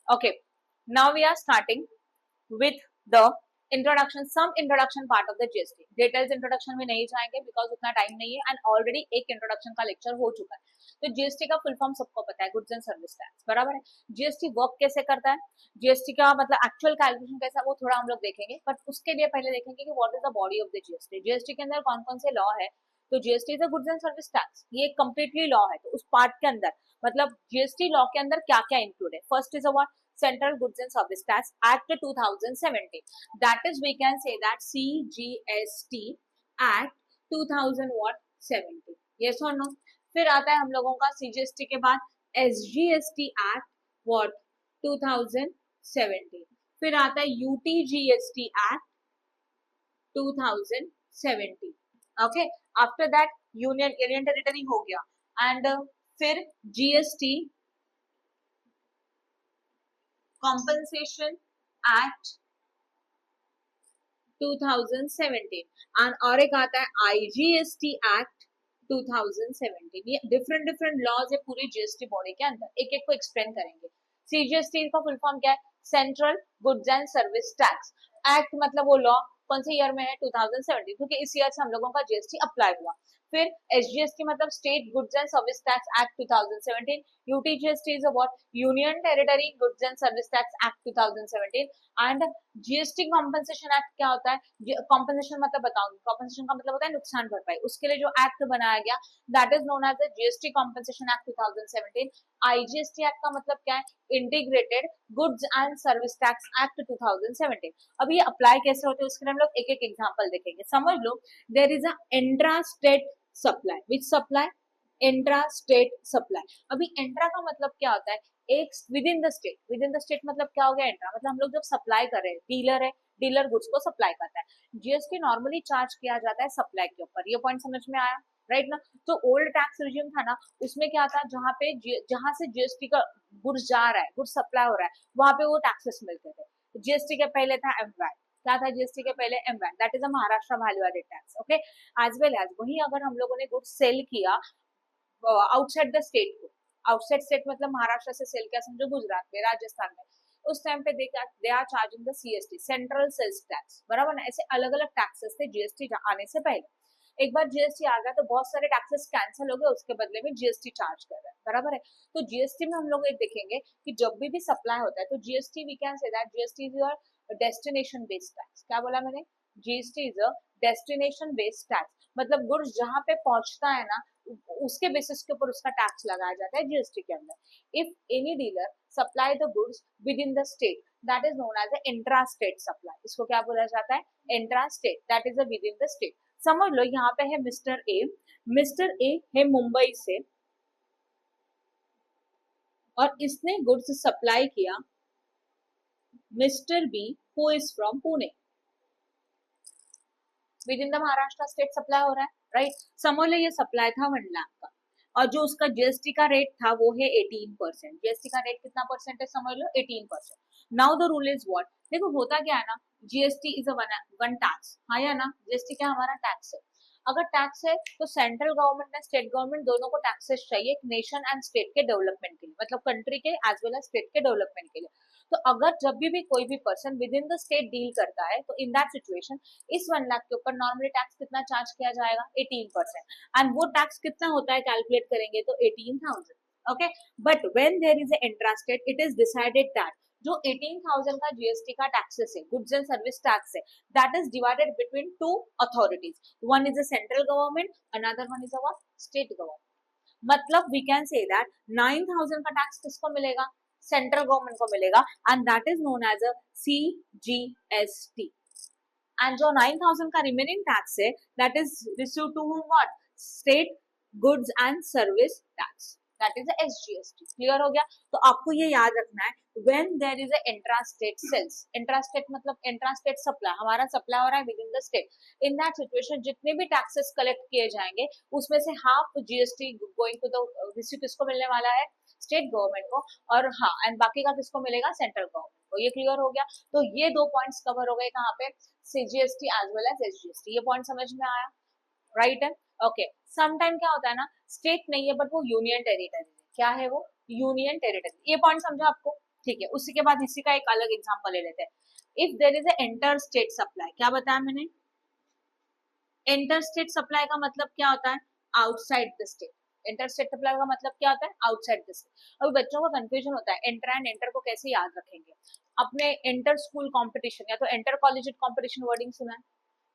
Okay, now we are starting with the introduction, some introduction part of the GST. Details introduction में नहीं जाएंगे because उतना time नहीं है and already एक introduction का lecture हो चुका है. तो GST का फुल फॉर्म सबको पता है, गुड्स एंड सर्विस टैक्स, बराबर है. GST वर्क कैसे करता है, GST का मतलब एक्चुअल कैलकुलेशन कैसा है वो थोड़ा हम लोग देखेंगे, बट उसके लिए पहले देखेंगे कि what is the body of the GST. GST के अंदर कौन कौन से लॉ है. तो GST is a goods and service tax, ये कंप्लीटली लॉ है. तो उस पार्ट के अंदर मतलब GST लॉ के अंदर क्या क्या इंक्लूड है. First is a Central Goods and Service Tax Act 2017. That is, we can say that CGST Act 2017. Yes or no? फिर आता है हम लोगों का CGST के बाद SGST Act what 2017. फिर आता है UTGST Act 2017. Okay. After that Union Territory हो गया and फिर GST Compensation Act 2017 and और एक आता है IGST Act 2017. ये डिफरेंट लॉज है पूरे जीएसटी बॉडी के अंदर, एक एक को एक्सप्लेन करेंगे. सीजीएसटी का फुल फॉर्म क्या है, central goods and service tax act, मतलब वो लॉ कौन से ईयर में है 2017, क्योंकि इस ईयर से हम लोगों का जीएसटी अप्लाई हुआ. फिर एसजीएसटी मतलब state goods and service tax act 2017. UTGST is about union territory goods and service tax act 2017. And GST compensation act क्या होता है, कॉम्पनसेशन मतलब बताऊंगी, कॉम्पनसेशन का मतलब होता है नुकसान भरपाई, उसके लिए जो एक्ट बनाया गया that is known as the GST compensation act 2017. IGST act का मतलब क्या है, integrated goods and service tax act 2017. अब ये अप्लाई कैसे होते हैं उसके लिए हम लोग एक एक एग्जांपल देखेंगे. समझ लो, there is a intra state supply. Which supply, intra state supply. अभी इंट्रा का मतलब क्या होता है, एक within the state. Within the state मतलब क्या हो गया, इंट्रा मतलब हम लोग जब सप्लाई कर रहे हैं, डीलर है, डीलर गुड्स को सप्लाई करता है. जीएसटी नॉर्मली चार्ज किया जाता है सप्लाई के ऊपर, ये पॉइंट समझ में आया, राइट ना. तो ओल्ड टैक्स रिज्यूम था ना, उसमें क्या था, जहां से जीएसटी का गुड्स जा रहा है, गुड्स सप्लाई हो रहा है, वहां पे वो टैक्सेस मिलते थे. जीएसटी के पहले था एमवैट. क्या था जीएसटी के पहले, MVAT, that is a Maharashtra value added tax. Okay, as well as वही अगर हम लोगों ने गुड्स सेल किया आउटसाइड द स्टेट को, आउटसाइड स्टेट मतलब महाराष्ट्र से सेल किया, समझो गुजरात में, राजस्थान में, उस टाइम पे they are charging the CST, central sales tax, बराबर ना. ऐसे अलग अलग टैक्सेस थे जीएसटी आने से पहले. एक बार जीएसटी आ गया तो बहुत सारे टैक्सेस कैंसिल हो गए, उसके बदले में जीएसटी चार्ज कर रहे हैं, बराबर है. तो जीएसटी में हम लोग एक देखेंगे कि जब भी सप्लाई होता है तो GST we can say that GST is your destination based tax. क्या बोला मैंने, GST is a destination based tax, मतलब गुड्स जहां पे पहुंचता है ना उसके बेसिस के ऊपर उसका टैक्स लगाया जाता है जीएसटी के अंदर. If any dealer supply the goods within the state that is known as intra state supply. इसको क्या बोला जाता है, intra state, that is within the state. समझ लो, यहाँ पे है मिस्टर ए. मिस्टर ए है मुंबई से और इसने गुड्स सप्लाई किया mister B who is from Pune. Within the Maharashtra state supply हो रहा है, राइट. समझ लो ये सप्लाई था 1 लाख का और जो उसका जीएसटी का रेट था वो है 18%. जीएसटी का रेट कितना परसेंट है, समझ लो 18%. Now the rule is what, देखो होता क्या है ना, GST is a one tax, हाँ या ना, जीएसटी क्या हमारा टैक्स है. अगर टैक्स है तो central government and state government दोनों को टैक्सेस चाहिए एक नेशन एंड स्टेट के डेवलपमेंट के लिए, मतलब कंट्री के एज वेल एज स्टेट के डेवलपमेंट के लिए. तो अगर जब भी कोई भी person with in the state deal करता है तो इन दैट सिचुएशन इस 1 लाख के ऊपर नॉर्मली टैक्स कितना चार्ज किया जाएगा, 18%. एंड वो टैक्स कितना होता है कैलकुलेट करेंगे तो 18,000. Okay, but when there is a intra state it is decided that जो 18,000 का जीएसटी का टैक्सेस है, गुड्स एंड सर्विस टैक्स है, that is divided between 2 authorities. One is a central government, another one is a state government. मतलब we can say that 9,000 का tax किसको मिलेगा, central government को मिलेगा, and that is known as a CGST. And जो 9,000 का remaining tax है that is receive to what, state goods and service tax, that is SGST. Clear हो गया. तो आपको ये याद रखना है when there is a intrastate sales, intrastate मतलब intrastate supply, हमारा सप्लाई हो रहा है within the state. In that situation जितने भी टैक्सेस कलेक्ट किए जाएंगे उसमें से half GST going to the receive किसको मिलने वाला है, स्टेट गवर्नमेंट को, और हाँ एंड बाकी का किसको मिलेगा, सेंट्रल गवर्नमेंट को. ये क्लियर हो गया. तो ये 2 पॉइंट्स कवर हो गए कहाँ पे, CGST as well as SGST. ये पॉइंट समझ में आया, राइट है. ओके, समटाइम क्या होता है ना, स्टेट नहीं है बट वो यूनियन टेरिटरी है. क्या है वो, यूनियन टेरिटरी. ये पॉइंट समझा आपको, ठीक है, उसी के बाद इसी का एक अलग एग्जांपल ले लेते हैं। If there is a inter state supply, क्या बताया मैंने? इंटर स्टेट सप्लाई का मतलब क्या होता है? Outside the state. Inter state supply का मतलब क्या होता है? Outside the state. अभी बच्चों को कंफ्यूजन होता है इंटर एंड इंटर को कैसे याद रखेंगे। अपने इंटर स्कूल कंपटीशन या तो इंटर कॉलेज कंपटीशन वर्डिंग सुना है,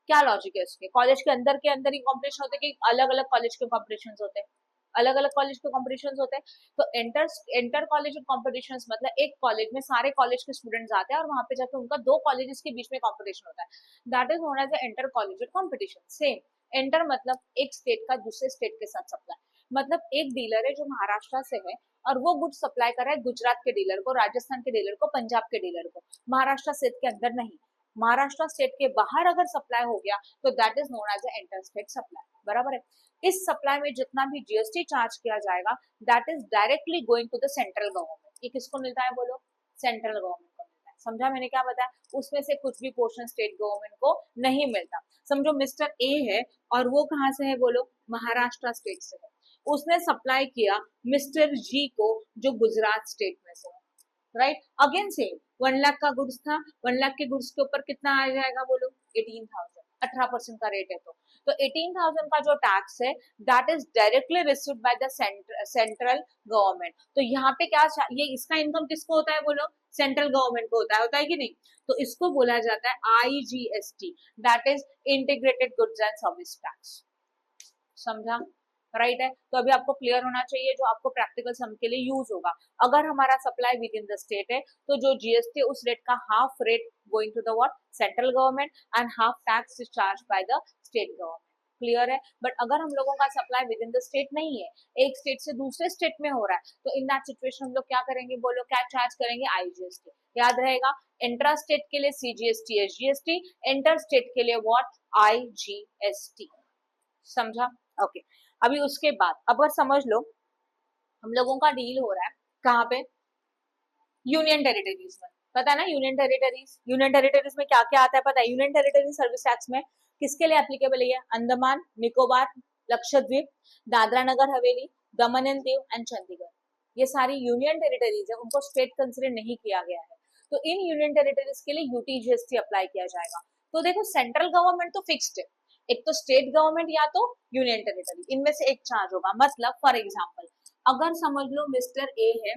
क्या लॉजिक है उसके? कॉलेज के अंदर ही कंपटीशन होते हैं कि अलग अलग कॉलेज के कंपटीशन होते हैं? अलग अलग कॉलेज के कंपटीशन होते हैं। तो इंटर इंटर कॉलेज कंपटीशन मतलब एक कॉलेज में सारे कॉलेज के स्टूडेंट्स आते हैं और वहां पे जाकर उनका दो कॉलेजेस के बीच में कंपटीशन होता है, that is known as inter college competition. Same inter मतलब एक स्टेट का दूसरे स्टेट के साथ सप्लाई। मतलब एक डीलर है जो महाराष्ट्र से है और वो गुड्स सप्लाई कर रहा है गुजरात के डीलर को, राजस्थान के डीलर को, पंजाब के डीलर को, महाराष्ट्र स्टेट के अंदर नहीं। महाराष्ट्र स्टेट के बाहर अगर सप्लाई हो गया तो that is known as inter state supply, बराबर है। इस सप्लाई में जितना भी जीएसटी चार्ज किया जाएगा that is directly going to the central government. ये किसको मिलता है बोलो? सेंट्रल गवर्नमेंट को मिलता है। समझा मैंने क्या बताया? उसमें से कुछ भी पोर्शन स्टेट गवर्नमेंट को नहीं मिलता। समझो मिस्टर ए है और वो कहाँ से है बोलो? महाराष्ट्र स्टेट से है। उसने सप्लाई किया मिस्टर जी को जो गुजरात स्टेट में से है, राइट। अगेन सेम 1 लाख का गुड्स था, 1 लाख के गुड्स के ऊपर कितना आ जाएगा बोलो? 18,000। 18% का रेट है तो 18,000 का जो टैक्स है that is directly received by the central government. तो यहाँ पे क्या ये इसका इनकम किसको होता है बोलो? सेंट्रल गवर्नमेंट को होता है कि नहीं? तो इसको बोला जाता है IGST, that is integrated goods and service tax. समझा? राइट है। तो अभी आपको क्लियर होना चाहिए जो आपको प्रैक्टिकल सम के लिए यूज होगा। अगर हमारा supply within the state है तो जो जीएसटी उस रेट का half rate going to the what? Central government and half tax is charge by the state government. Clear है। बट अगर हम लोगों का supply within the state नहीं है, एक स्टेट से दूसरे स्टेट में हो रहा है, तो इन दैट सिचुएशन हम लोग क्या करेंगे बोलो? क्या चार्ज करेंगे? आईजीएसटी। याद रहेगा, इंट्रा स्टेट के लिए सीजीएसटी एसजीएसटी, इंटर स्टेट के लिए व्हाट? आईजीएसटी। समझा? ओके। अभी उसके बाद अब समझ लो हम लोगों का डील हो रहा है कहाँ पे? यूनियन टेरिटरीज में। पता है ना यूनियन टेरिटरीज? यूनियन टेरिटरीज में क्या क्या आता है पता है? यूनियन टेरिटरी सर्विस टैक्स में किसके लिए एप्लीकेबल है? अंडमान निकोबार, लक्षद्वीप, दादरा नगर हवेली, दमन एंड दीव एंड चंडीगढ़। ये सारी यूनियन टेरिटरीज है, उनको स्टेट कंसिडर नहीं किया गया है। तो इन यूनियन टेरिटरीज के लिए यूटीजीएसटी अप्लाई किया जाएगा। तो देखो सेंट्रल गवर्नमेंट तो फिक्स्ड है, एक तो स्टेट गवर्नमेंट या तो यूनियन टेरिटरी, इनमें से एक चार्ज होगा। मतलब फॉर एग्जांपल अगर समझ लो मिस्टर ए है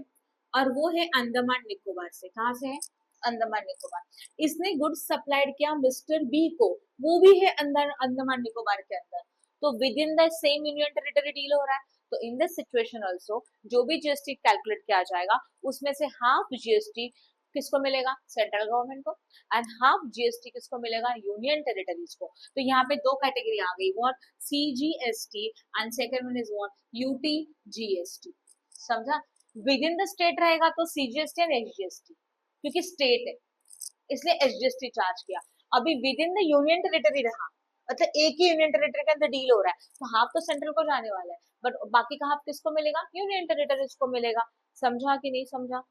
और वो है अंडमान निकोबार से। कहाँ से है? अंडमान निकोबार। इसने गुड्स सप्लाइड किया मिस्टर बी को, वो भी है अंदर अंडमान निकोबार के अंदर। तो with in the same union territory deal हो रहा है। तो इन दिस सिचुएशन ऑल्सो जो भी जीएसटी कैलकुलेट किया जाएगा उसमें से हाफ जीएसटी किसको मिलेगा? सेंट्रल गवर्नमेंट को। एंड हाफ जीएसटी किसको मिलेगा? यूनियन टेरिटरीज को। तो यहाँ पे दो कैटेगरी आ गई, what? CGST and second one is what? UTGST. समझा? विद इन द स्टेट रहेगा तो सीजीएसटी एंड एसजीएसटी, क्योंकि स्टेट है इसलिए एसजीएसटी चार्ज किया। अभी with in the union territory रहा, मतलब एक ही यूनियन टेरिटरी के अंदर डील हो रहा है, तो हाफ तो सेंट्रल को जाने वाला है, बट बाकी का हाफ किसको मिलेगा? यूनियन टेरिटरीज को मिलेगा। समझा कि नहीं समझा?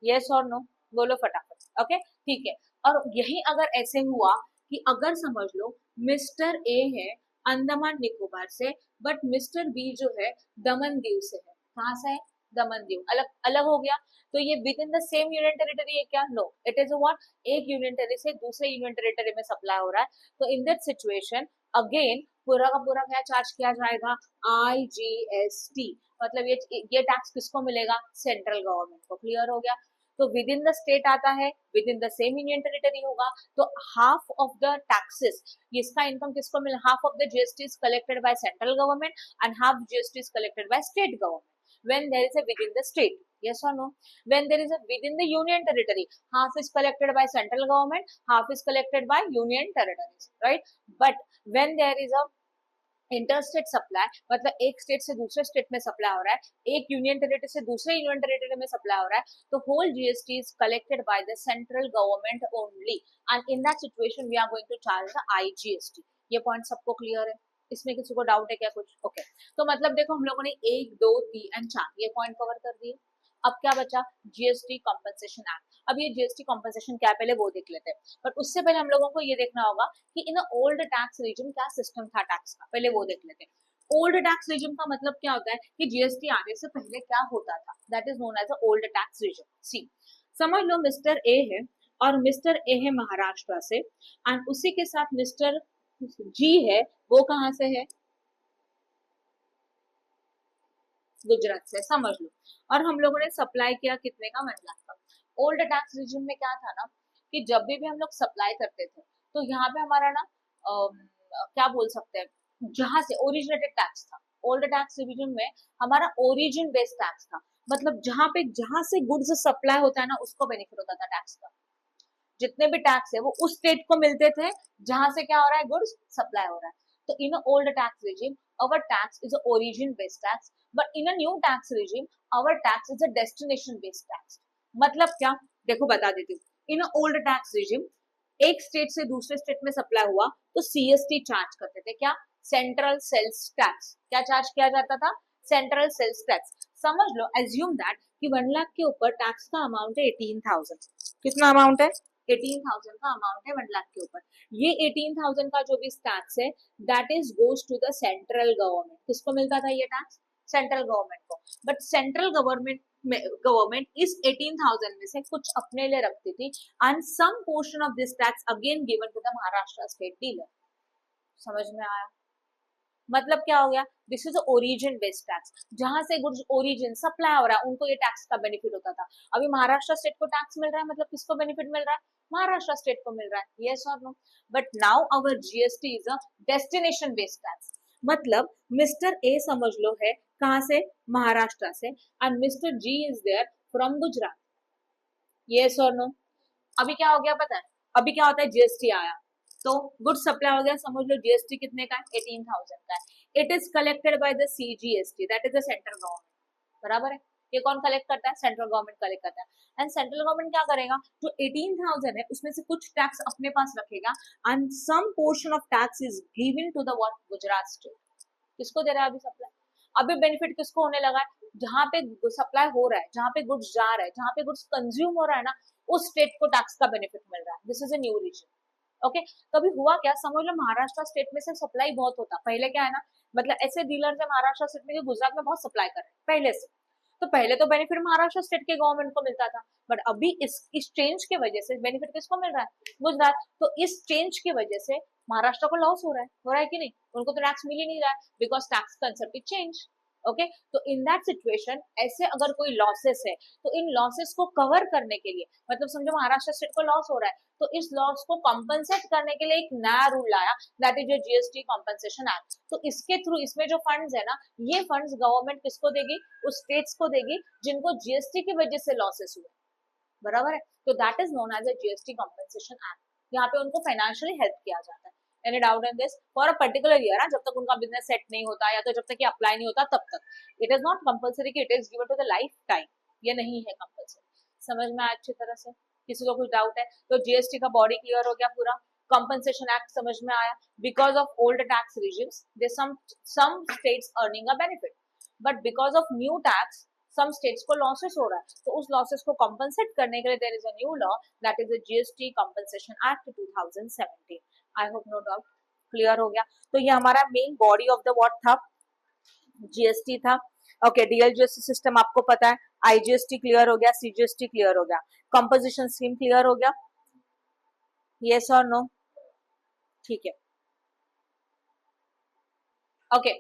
यस और नो बोलो फटाफट। ओके ठीक है। और यही अगर ऐसे हुआ कि अगर समझ लो मिस्टर ए है अंडमान निकोबार से बट मिस्टर बी जो है दमन दीव से है। कहाँ से है? दमन दीव। अलग अलग हो गया तो ये within the same union territory है क्या? No, it is what? एक यूनियन टेरिटरी से दूसरे यूनियन टेरिटरी में सप्लाई हो रहा है। तो इन दैट सिचुएशन अगेन पूरा का पूरा क्या चार्ज किया जाएगा? आईजीएसटी। मतलब ये टैक्स किसको मिलेगा? सेंट्रल गवर्नमेंट को। क्लियर हो गया? तो विद इन द स्टेट आता है, within the same union territory होगा, तो हाफ ऑफ द टैक्सेस इसका इनकम किसको मिल? Half of the GST is collected by central government and half GST is collected by state government when there is a within the state. Yes or no? When there is a within the union territory, half is collected by central government, half is collected by union territories, right? But when there is a interstate supply, मतलब एक state से दूसरे state में supply हो रहा है, एक union territory से दूसरे यूनियन टेरिटरी में सप्लाई हो रहा है, तो whole GST is collected by the central government only and in that situation we are going to charge the IGST. ये पॉइंट सबको क्लियर है? इसमें किसी को डाउट है क्या कुछ? ओके तो मतलब देखो हम लोगों ने 1 2 3 एंड 4 ये पॉइंट कवर कर दिए। अब क्या बचा? GST compensation act. अब ये जीएसटी कॉम्पनसेशन क्या है पहले वो देख लेते हैं, बट उससे पहले हम लोगों को ये देखना होगा कि इन ओल्ड टैक्स रीजन क्या सिस्टम था टैक्स का, पहले वो देख लेते हैं। ओल्ड टैक्स रिजिम का मतलब क्या होता है कि जीएसटी आने से पहले क्या होता था, that is known as a old tax regime. See समझ लो मिस्टर ए है और मिस्टर ए है महाराष्ट्र से, एंड उसी के साथ मिस्टर जी है, वो कहाँ से है, गुजरात से, समझ लो। और हम लोगों ने सप्लाई किया कितने का, 1 लाख का। ओल्ड टैक्स रिजिम में क्या था ना कि जब भी हम लोग सप्लाई करते थे तो यहाँ पे हमारा ना क्या बोल सकते हैं, जहां से ओरिजिनेटेड टैक्स था। ओल्ड टैक्स रिजिम में हमारा ओरिजिन बेस्ड टैक्स था, मतलब जहां से गुड्स सप्लाई होता है ना उसको बेनिफिट होता था टैक्स का। जितने भी टैक्स है वो उस स्टेट को मिलते थे जहां से क्या हो रहा है, गुड्स सप्लाई हो रहा है। तो in old tax regime our tax is a origin based tax, but in a new tax regime our tax is a destination based tax। मतलब क्या, देखो बता देती हूँ। इन ओल्ड टैक्स regime एक स्टेट से दूसरे स्टेट में सप्लाई हुआ तो सीएसटी चार्ज करते थे, क्या, सेंट्रल सेल्स टैक्स। क्या चार्ज किया जाता था, सेंट्रल सेल्स टैक्स। समझ लो, एज्यूम दैट कि 1 लाख के ऊपर टैक्स का अमाउंट है 18,000। कितना अमाउंट है, 18,000 का अमाउंट है 1 लाख के ऊपर। ये 18,000 का जो भी टैक्स है that is goes to the central government. किसको मिलता था ये टैक्स, सेंट्रल गवर्नमेंट को। बट सेंट्रल गवर्नमेंट इस 18,000 में से कुछ अपने लिए रखती थी, and some portion of this tax again given to the Maharashtra state dealer. समझ में आया, मतलब क्या हो गया, this is origin based tax. जहां से गुड्स ओरिजिन सप्लाई हो रहा है उनको ये टैक्स का बेनिफिट होता था। अभी महाराष्ट्र स्टेट को टैक्स मिल रहा है, मतलब किसको बेनिफिट मिल रहा है, महाराष्ट्र स्टेट को मिल रहा है, यस और no. But now our GST is a destination based tax. मतलब मिस्टर ए समझ लो है कहां से, महाराष्ट्र से, and mister G is there from Gujarat, yes और नो। अभी क्या हो गया पता है, अभी क्या होता है, जीएसटी आया तो गुड सप्लाई हो गया, समझ लो जीएसटी कितने का है, 18,000 का है। It is collected by the CGST, that is the central government, बराबर है। ये कौन कलेक्ट करता है, सेंट्रल गवर्नमेंट कलेक्ट करता है। एंड सेंट्रल गवर्नमेंट क्या करेगा, जो 18,000 है उसमें से कुछ टैक्स अपने पास रखेगा, and some portion of tax is given to the what, Gujarat state. किसको दे रहा है अभी सप्लाई, अभी बेनिफिट किसको होने लगा है, जहां पे सप्लाई हो रहा है, जहां पे गुड्स जा रहा है, जहां पे गुड्स कंज्यूम हो रहा है ना, उस स्टेट को टैक्स का बेनिफिट मिल रहा है। This is a new reason. Okay, कभी हुआ क्या, समझ लो महाराष्ट्र स्टेट में से सप्लाई बहुत होता, पहले क्या है ना, मतलब ऐसे डीलर है महाराष्ट्र स्टेट में गुजरात में बहुत सप्लाई कर रहे हैं पहले से, तो पहले तो बेनिफिट महाराष्ट्र स्टेट के गवर्नमेंट को मिलता था। बट अभी इस चेंज के वजह से बेनिफिट किसको मिल रहा है, गुजरात। तो इस चेंज की वजह से महाराष्ट्र को लॉस हो रहा है कि नहीं, उनको तो टैक्स मिल ही नहीं रहा है, because tax concept is change. Okay, तो इन दैट सिचुएशन ऐसे अगर कोई लॉसेस है तो इन लॉसेस को कवर करने के लिए, मतलब समझो महाराष्ट्र स्टेट को लॉस हो रहा है तो इस लॉस को कॉम्पनसेट करने के लिए एक नया रूल लाया, that is GST compensation act. तो इसके थ्रू इसमें जो फंड्स है ना, ये फंड्स गवर्नमेंट किसको देगी, उस स्टेट्स को देगी जिनको जीएसटी की वजह से लॉसेस हुए, बराबर है। तो that is known as a GST compensation act. यहाँ पे उनको फाइनेंशियली हेल्प किया जाता है। Any doubt in this, for a particular year, जब तक उनका बिजनेस सेट नहीं होता या तो जब तक ये अप्लाई नहीं होता तब तक। इट इज नॉट कंपल्सरी कि it is given to the lifetime, ये नहीं है कंपल्सरी। समझ में आया अच्छी तरह से, किसी को कुछ डाउट है तो जीएसटी का बॉडी क्लियर हो गया पूरा। कंपनसेशन एक्ट समझ में आया, because of old tax regimes they some states earning a benefit, but because of new tax some states को लॉसेस हो रहा है, तो उस लॉसेस को कंपनसेट करने के लिए there is a new law, that is the GST compensation act 2017। I hope no doubt clear हो गया। तो ये हमारा main body of the what था, जीएसटी था। ओके, डीएल जीएसटी सिस्टम आपको पता है, आईजीएसटी क्लियर हो गया, सीजीएसटी क्लियर हो गया, कंपोजिशन स्कीम क्लियर हो गया, यस और नो, ठीक है। Okay,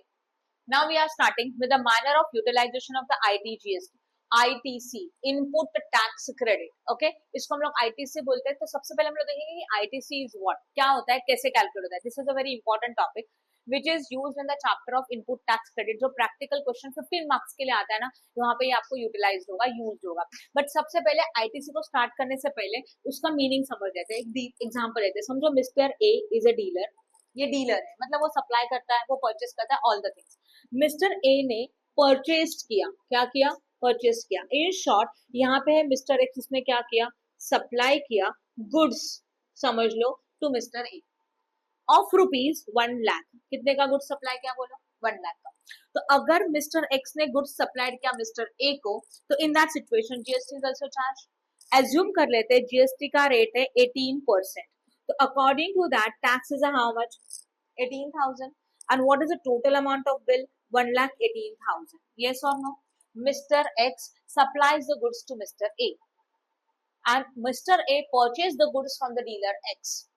now we are starting with the manner of utilization of the ITGST, ITC, input tax credit। okay, इसको हम लोग ITC बोलते हैं। तो सबसे पहले हम लोग देखेंगे कि ITC is what, क्या होता है, कैसे कैलकुलेट होता है। This is a very important topic which is used in the chapter of input tax credit, जो प्रैक्टिकल क्वेश्चन 15 मार्क्स के लिए आता है ना, वहां पे ये आपको यूटिलाइज होगा, यूज होगा। बट सबसे पहले आईटीसी को स्टार्ट करने से पहले उसका मीनिंग समझ लेते हैं। एक एग्जांपल लेते हैं, समझो mister A is a dealer, ये डीलर है, मतलब वो सप्लाई करता है, वो परचेस करता है all the things. Mister A ने परचेज किया, क्या किया, परचेज किया। इन शॉर्ट यहाँ पे है मिस्टर एक्स, उसने क्या किया, सप्लाई किया गुड्स, समझ लो, to mister A of rupees 1 lakh. कितने का गुड्स सप्लाई किया, बोलो, 1 लाख का। तो अगर मिस्टर एक्स ने गुड्स सप्लाइड किया मिस्टर ए को, तो in that situation GST is also charge. Assume कर लेते हैं जीएसटी का रेट है 18%, तो according to that tax is how much, 18,000। And what is the total amount of bill? 1,18,000. Yes or no? Mr. X supplies the goods to Mr. A, and Mr. A purchased the goods from the dealer X.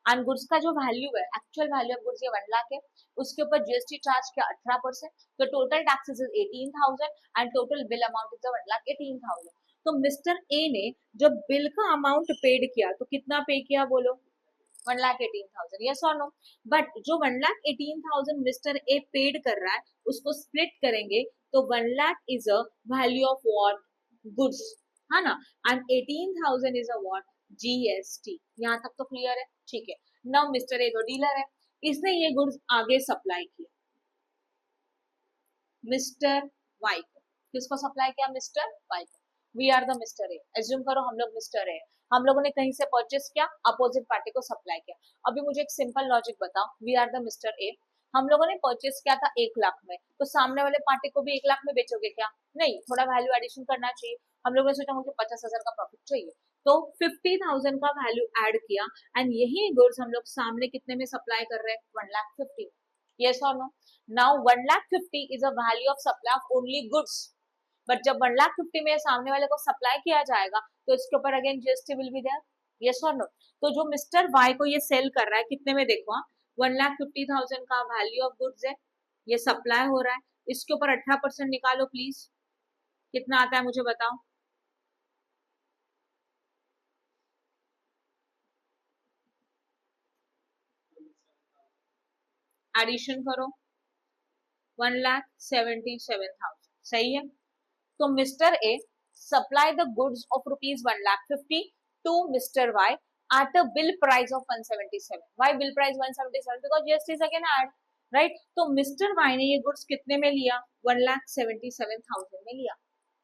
And goods का जो value है, actual value of goods ये 1 लाख है, उसके ऊपर GST charge किया 18%, तो total taxes is 18,000 and total bill amount is 1,18,000. तो मिस्टर ए ने जब बिल का अमाउंट पेड किया तो कितना पे किया बोलो? 1,18,000. यस और नो? बट जो 1,18,000 मिस्टर ए पेड कर रहा है उसको स्प्लिट करेंगे तो 1 lakh is a value of what? Goods, है ना? And 18,000 is a what? GST. यहाँ तक तो क्लियर है? ठीक है. नाउ मिस्टर ए जो डीलर है, इसने ये गुड्स आगे सप्लाई किए मिस्टर वाई को. किसको सप्लाई किया? मिस्टर वाई को. We are the Mr A. Assume करो हम लोग मिस्टर ए, हम लोगों ने कहीं से परचेस किया, अपोजिट पार्टी को सप्लाई किया. अभी मुझे एक सिंपल लॉजिक बताओ. We are the Mr A, हम लोगों ने परचेस किया था 1 लाख में, तो सामने वाले पार्टी को भी 1 लाख में बेचोगे क्या? नहीं, थोड़ा वैल्यू एडिशन करना चाहिए. हम लोगों ने सोचा मुझे 50,000 का प्रॉफिट चाहिए, तो 50,000 का वैल्यू ऐड किया एंड यही गुड्स हम लोग सामने कितने में सप्लाई कर रहे हैं? 1,50,000. यस और no? Now 1,50,000 is a value of supply of only goods. But जब 1,50,000 में सामने वाले को सप्लाई किया जाएगा तो इसके ऊपर again GST will be there. Yes और नो? तो जो मिस्टर वाई को ये सेल कर रहा है कितने में? देखो, 1,50,000 का वैल्यू ऑफ गुड्स है, ये सप्लाई हो रहा है, इसके ऊपर 18% निकालो प्लीज. कितना आता है मुझे बताओ? एडिशन करो. 1,77,000. सही है. तो Mr A supply the goods of rupees 1,50,000 to Mr Y at a bill price of 177. Why bill price 177? Because GST is again add, right? तो मिस्टर वाई ने ये गुड्स कितने में लिया? 1,77,000 में लिया.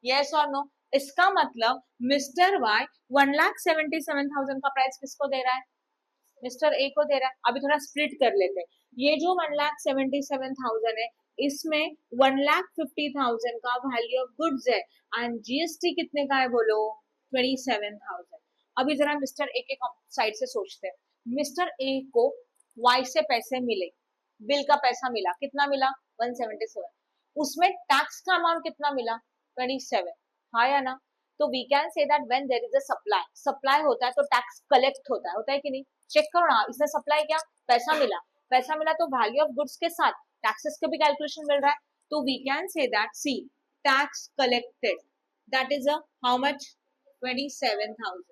Yes or no? इसका मतलब मिस्टर वाई 1,77,000 का प्राइस किसको दे रहा है? मिस्टर ए को दे रहा है. अभी थोड़ा स्प्लिट कर लेते हैं. ये जो 1,77,000 है, इसमें 1,50,000 का वैल्यू ऑफ गुड्स है एंड जीएसटी कितने का है बोलो? 27,000. अभी जरा मिस्टर ए के साइड से सोचते हैं. मिस्टर ए को वाई से पैसे मिले, बिल का पैसा मिला, कितना मिला? 177. उसमें टैक्स का अमाउंट कितना मिला? 27. हाँ या ना? तो we can say that when there is a supply, supply होता है तो टैक्स कलेक्ट होता है कि नहीं? चेक करो ना, इसने सप्लाई किया, पैसा मिला, पैसा मिला तो वैल्यू ऑफ गुड्स के साथ टैक्सेस का भी कैलकुलेशन मिल रहा है. तो we can say that see tax collected that is a how much? 27,000.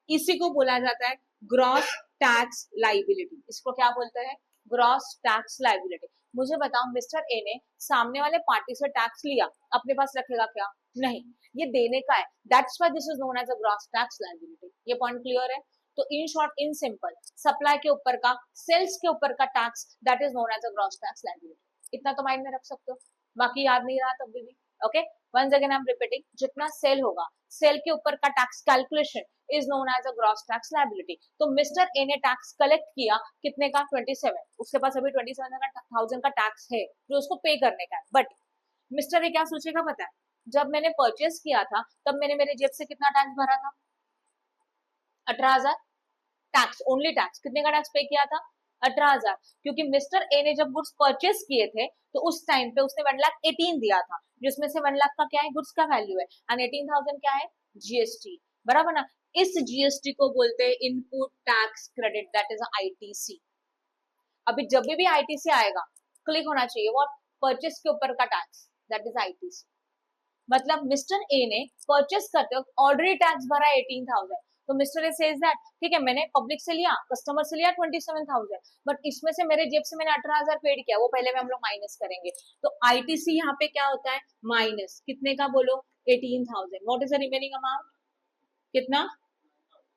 इसी को बोला जाता है ग्रॉस टैक्स लाइबिलिटी. इसको क्या बोलते हैं? Gross tax liability. मुझे बताओ, मिस्टर ए ने सामने वाले पार्टी से टैक्स लिया, अपने पास रखेगा क्या? नहीं, ये देने का है. That's why this is known as a gross tax liability. ये पॉइंट क्लियर है? तो in short, in simple, supply के ऊपर का, सेल्स के ऊपर का tax that is known as a gross tax liability. इतना तो माइंड में रख सकते हो, बाकी याद नहीं रहा तब भी. Okay, once again I am repeating, जितना सेल होगा, सेल के ऊपर का tax calculation is known as a gross tax liability. तो मिस्टर ए ने टैक्स कलेक्ट किया कितने का? 27. उसके पास अभी 27,000 का टैक्स है जो उसको पे करने का है. बट मिस्टर ए क्या सोचेगा पता है? जब मैंने परचेस किया था तब मैंने मेरे जेब से कितना टैक्स भरा था? 18,000. Tax, only tax. कितने का टैक्स पे किया था? 18,000. क्योंकि मिस्टर ए ने जब गुड्स परचेस किए थे तो उस टाइम पे उसने 1,18,000 दिया था, जिसमें से 1 लाख का क्या है? गुड्स का वैल्यू है, एंड 18,000 क्या है? जीएसटी. बराबर ना? इस जीएसटी को बोलते हैं input tax credit, that is ITC. अभी जब भी आईटीसी आएगा क्लिक होना चाहिए वो परचेस के ऊपर का टैक्स, दैट इज आईटीसी. मतलब मिस्टर ए ने परचेस करते वक्त ऑलरेडी टैक्स भरा 18,000. तो मिस्टर ए सेज दैट ठीक है, मैंने पब्लिक से लिया, कस्टमर से लिया 27,000, बट इसमें से मेरे जेब से मैंने 18,000 पेड किया, वो पहले में हम लोग माइनस करेंगे. तो आईटीसी यहाँ पे क्या होता है? माइनस कितने का बोलो? 18,000. What is the remaining amount? कितना?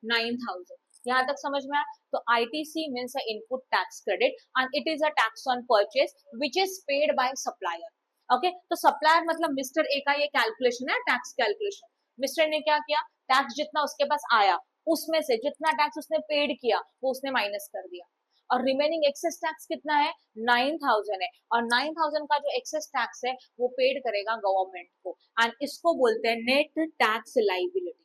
9,000. यहाँ तक समझ में आया? तो ITC means a input tax credit and it is a tax on purchase which is paid by supplier. Okay, तो सप्लायर मतलब मिस्टर ए का ये कैलकुलेशन है, टैक्स कैलकुलेशन. मिस्टर ने क्या किया? टैक्स जितना उसके पास आया उसमें से जितना टैक्स उसने पेड किया वो उसने माइनस कर दिया, और रिमेनिंग एक्सेस टैक्स कितना है? 9,000 है, और 9,000 का जो एक्सेस टैक्स है वो पेड करेगा गवर्नमेंट को, एंड इसको बोलते हैं net tax liability.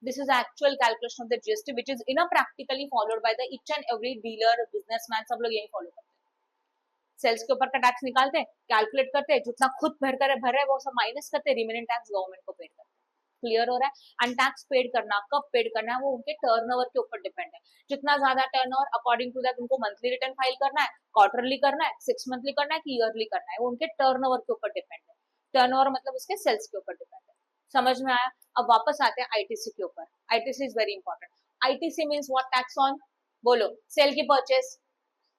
This is actual calculation of the GST which is practically followed by the each and every dealer, businessman, सब लोग यही follow करते हैं. सेल्स के ऊपर का टैक्स निकालते हैं, कैलकुलेट करते हैं, जितना खुद भर रहे वो सब माइनस करते हैं, रिमेनिंग टैक्स गवर्नमेंट को पेड करते हैं। क्लियर हो रहा है? एंड टैक्स पेड करना, कब पेड करना है, वो उनके टर्नओवर के ऊपर डिपेंड है। जितना ज्यादा टर्नओवर, अकॉर्डिंग टू दैट उनको मंथली रिटर्न फाइल करना है, क्वार्टरली करना है, 6 मंथली करना है कि ईयरली करना है, वो उनके टर्नओवर के ऊपर डिपेंड है। टर्नओवर मतलब उसके सेल्स के ऊपर डिपेंड है। समझ में आया? अब वापस आते हैं आईटीसी के ऊपर। ITC is very important. ITC means what? Tax on, बोलो, सेल की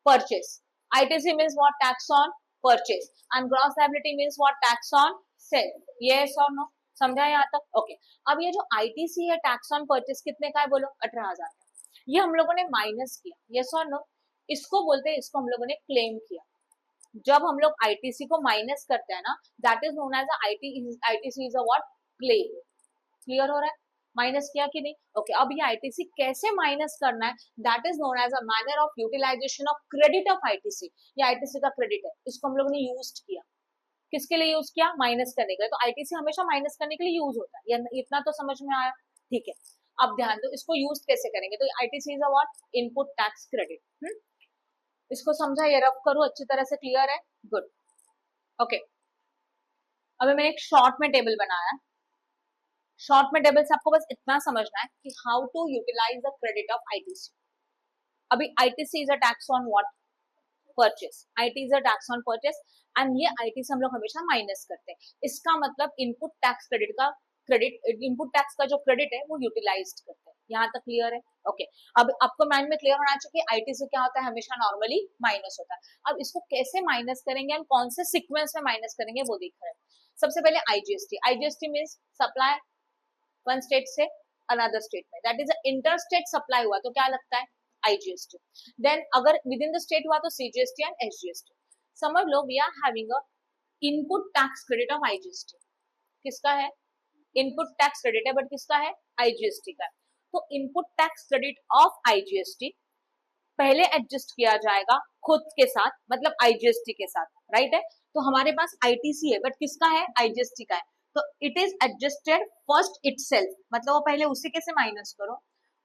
purchase. ITC means what? Tax on purchase. And gross liability means what? Tax on sale. Yes or no? समझा यहाँ तक? ओके। अब ये जो ITC है, टैक्स ऑन परचेस, कितने का है बोलो? 18,000 का। ये हम लोगों ने माइनस किया, यस और नो? इसको बोलते हैं, इसको हम लोगों ने क्लेम किया। जब हम लोग ITC को माइनस करते हैं ना, that is known as ITC is a what? Claim. Clear हो रहा है? माइनस किया कि नहीं? ओके। अब ये आईटीसी कैसे माइनस करना है, that is known as a manner of utilisation of credit of ITC. ये आईटीसी का क्रेडिट है, इसको हम लोगों ने यूज किया। किसके लिए यूज किया? माइनस करने के लिए। तो आईटीसी हमेशा माइनस करने के लिए यूज होता है, इतना तो समझ में आया? ठीक है। अब ध्यान दो, इसको यूज कैसे करेंगे? तो ITC is a what? Input tax credit. इसको समझा? ये रफ करो अच्छी तरह से। क्लियर है? गुड। ओके। अभी मैंने एक शॉर्ट में टेबल बनाया है। शॉर्ट में टेबल से आपको बस इतना समझना है कि how to utilise the credit of ITC. अभी ITC is a tax on what? Purchase. IT is a tax on purchase, and ये आईटीसी हम लोग हमेशा माइनस करते हैं। इसका मतलब इनपुट टैक्स इनपुट टैक्स का जो क्रेडिट है वो यूटिलाइज करते हैं। यहाँ तक क्लियर है? ओके। अब आपको माइंड में क्लियर होना चाहिए आईटीसी क्या होता है, हमेशा नॉर्मली माइनस होता है। अब इसको कैसे माइनस करेंगे, हम कौन से सीक्वेंस में माइनस करेंगे वो देख रहे हैं। सबसे पहले IGST. IGST means supply one state से अनदर स्टेट में, that is inter state supply हुआ तो क्या लगता है? आईजीएसटी। देन अगर विद इन द स्टेट हुआ तो सीजीएसटी एंड एसजीएसटी। समझ लो, we are having a input tax credit of IGST. किसका है? इनपुट टैक्स क्रेडिट है, बट किसका है? आईजीएसटी का है। तो input tax credit of IGST पहले एडजस्ट किया जाएगा खुद के साथ, मतलब आईजीएसटी के साथ, राइट है? तो हमारे पास आईटीसी है, बट किसका है? आईजीएसटी का है। तो it is adjusted first itself, मतलब वो पहले उसी के से माइनस करो।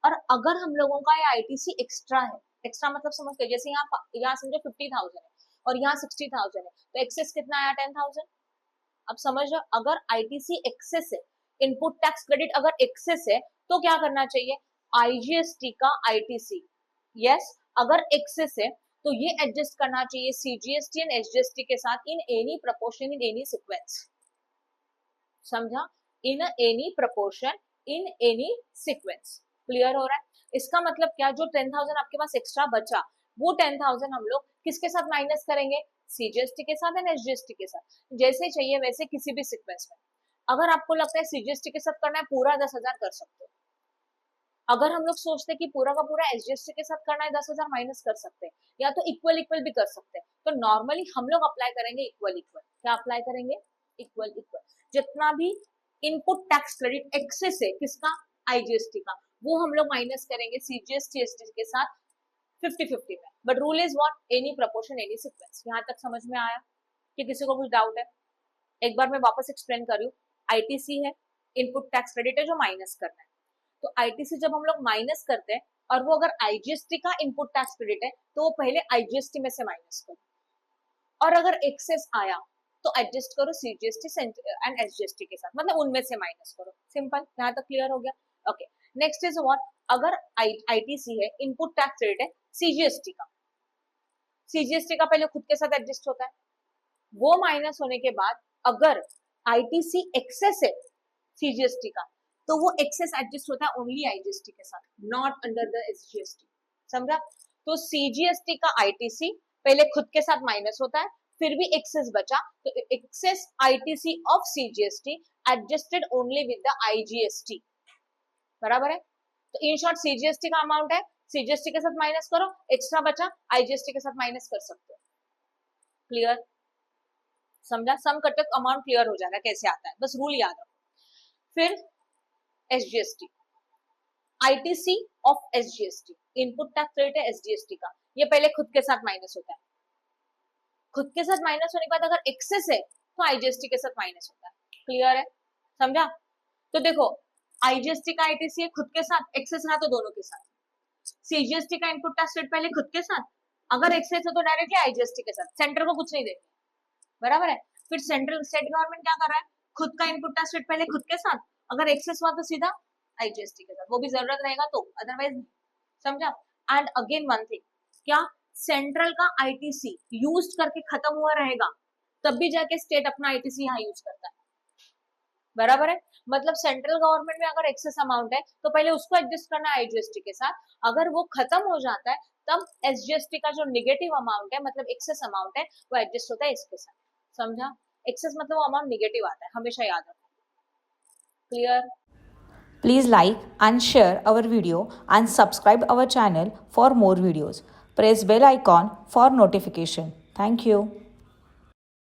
और अगर हम लोगों का ये आईटीसी एक्स्ट्रा है, एक्स्ट्रा मतलब समझते हैं, जैसे यहाँ समझो 50,000 है और यहाँ 60,000 है, तो एक्सेस कितना आया? 10,000। अब समझ लो, अगर आईटीसी एक्सेस है, इनपुट टैक्स क्रेडिट अगर एक्सेस है, तो क्या करना चाहिए? आईजीएसटी का आईटीसी, यस, अगर एक्सेस है तो ये एडजस्ट करना चाहिए सीजीएसटी एंड एसजीएसटी के साथ in any proportion, in any sequence. समझा? In any proportion, in any sequence. Clear हो रहा है? इसका मतलब क्या? जो 10,000 आपके पास एक्स्ट्रा बचा, वो 10,000 हम लोग किसके साथ माइनस करेंगे? सीजीएसटी के साथ एंड एसजीएसटी के साथ। जैसे चाहिए वैसे किसी भी सीक्वेंस में। अगर आपको लगता है सीजीएसटी के साथ करना है, पूरा 10,000 कर सकते हो। अगर हम लोग सोचते हैं कि पूरा का पूरा एसजीएसटी के साथ करना है, 10,000 माइनस कर सकते हैं, या तो इक्वल इक्वल भी कर सकते हैं। तो नॉर्मली हम लोग अप्लाई करेंगे इक्वल इक्वल। क्या अप्लाई करेंगे? Equal equal. जितना भी इनपुट टैक्स क्रेडिट एक्सेस है किसका? आईजीएसटी का, वो हम लोग माइनस करेंगे सीजीएसटी एसटी के साथ 50-50 में। But rule is what? Any proportion any sequence. यहाँ तक समझ में आया? कि किसी को कुछ डाउट है? एक बार मैं वापस एक्सप्लेन कर रही हूँ। आईटीसी है, इनपुट टैक्स क्रेडिट है जो माइनस करना है। तो आईटीसी जब हम लोग माइनस करते हैं और वो अगर आईजीएसटी का इनपुट टैक्स क्रेडिट है, तो वो पहले आईजीएसटी में से माइनस करो, और अगर एक्सेस आया तो एडजस्ट करो सीजीएसटी एंड एसजीएसटी के साथ, मतलब उनमें से माइनस करो। सिंपल। यहाँ तक क्लियर हो गया? ओके। Next is what? अगर आईटीसी है, इनपुट टैक्स क्रेडिट है सीजीएसटी का, सीजीएसटी का पहले खुद के साथ एडजस्ट होता है, वो माइनस होने के बाद अगर आईटीसी एक्सेस है सीजीएसटी का, तो वो एक्सेस एडजस्ट होता है ओनली आईजीएसटी के साथ, नॉट अंडर द एसजीएसटी। समझा? तो सीजीएसटी का आईटीसी पहले खुद के साथ माइनस होता है, फिर भी एक्सेस बचा तो excess ITC of CGST adjusted only with the IGST. बराबर है? तो इन शॉर्ट सीजीएसटी का अमाउंट है, सीजीएसटी के साथ माइनस करो, एक्स्ट्रा बचा आईजीएसटी के साथ माइनस कर सकते हो। क्लियर? समझा? सम करते अमाउंट क्लियर हो जाएगा कैसे आता है, बस रूल याद रखो। फिर SGST, ITC of SGST, input tax credit है एसजीएसटी का, ये पहले खुद के साथ माइनस होता है। खुद के साथ माइनस होने के बाद अगर एक्सेस है तो आईजीएसटी के साथ माइनस होता है। क्लियर है? समझा? तो देखो, आईजीएसटी का आईटीसी है खुद के साथ, एक्सेस रहा तो दोनों के साथ। सीजीएसटी का इनपुट टैक्स क्रेडिट पहले खुद के साथ, अगर एक्सेस है तो डायरेक्टली आईजीएसटी के साथ, सेंटर को कुछ नहीं देंगे, बराबर है। फिर सेंट्रल स्टेट गवर्नमेंट क्या कर रहा है, खुद का इनपुट टैक्स रेट पहले खुद के साथ, अगर एक्सेस हुआ तो सीधा आईजीएसटी के साथ, वो भी जरूरत रहेगा तो, अदरवाइज नहीं, समझा। एंड अगेन वन थिंग, क्या सेंट्रल का आईटीसी यूज करके खत्म हुआ रहेगा तब भी जाके स्टेट अपना आईटीसी यहाँ यूज करता है, बराबर है। मतलब सेंट्रल गवर्नमेंट में अगर एक्सेस अमाउंट है तो पहले उसको एडजस्ट करना है आईजीएसटी के साथ, अगर वो खत्म हो जाता है तब एसजीएसटी का जो नेगेटिव अमाउंट है मतलब एक्सेस अमाउंट है वो एडजस्ट होता है इसके साथ, समझा। एक्सेस मतलब वो अमाउंट नेगेटिव आता है, हमेशा याद रखो, clear. Please like and share our video and subscribe our channel for more videos. Press bell icon for notification. Thank you.